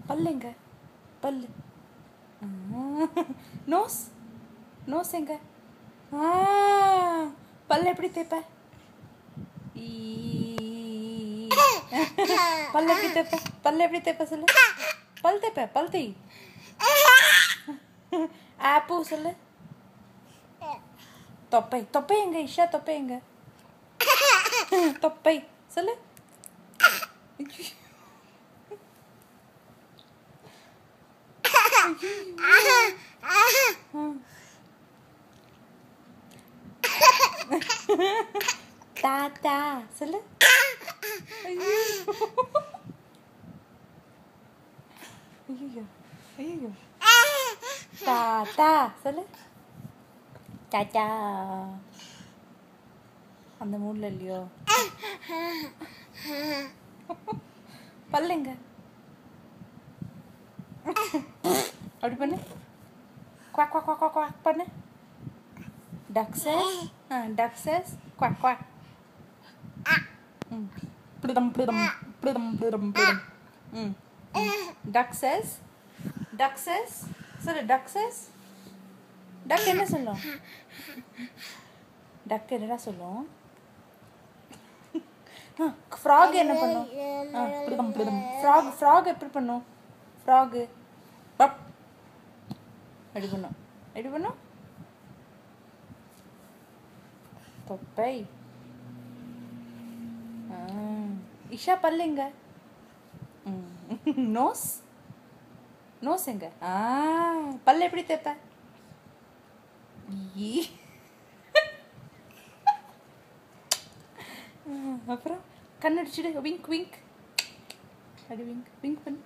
பல்லுங்க பல்லு. Nose nose எங்க? பல்ல எப்படி தேய்ப்ப? பல்ல எப்படி தேய்ப்ப? பல்ல எப்படி தேய்ப்ப சொல்லு. பல் தேய்ப்ப, பல் தேய். ஆப்பு சொல்லு. தொப்பை தொப்பை எங்க? இஷா தொப்பை எங்க? தொப்பை சொல்லு. தாத்தா சொல்லு. ஐயோ ஐயோ. தாத்தா சொல்லு. தாத்தா அந்த மூட்ல இல்லையோ? பல்லுங்க அப்படி பண்ணு. குவாக் குவாக் குவாக் குவாக் பண்ணு. டக் சேஸ் டக் சேஸ் குவாக் குவாக். பிளிடம் பிளிடம் பிளிடம் பிளிடம் பிளிடம். டக் சேஸ் சொல்லு. டக் சேஸ். டக் என்ன சொல்லும்? டக் என்னடா சொல்லும்? ஃப்ராக் என்ன பண்ணும்? பிளிடம் பிளிடம். ஃப்ராக் எப்படி பண்ணும்? ஃப்ராகு பப் எப்படி பண்ணும்? எப்படி பண்ணும்? தொப்பை. இஷா பல்லுங்க. நோஸ் நோஸ் எங்க? பல்ல எப்படி தேய்ப்ப? அப்புறம் கண்ணடிச்சுடு. Wink wink. அப்படி விங்க் விங்க் பண்ணு.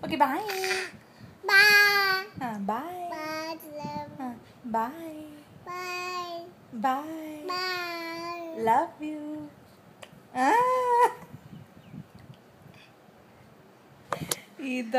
Okay bye. Bye bye bye bye. Love you. இத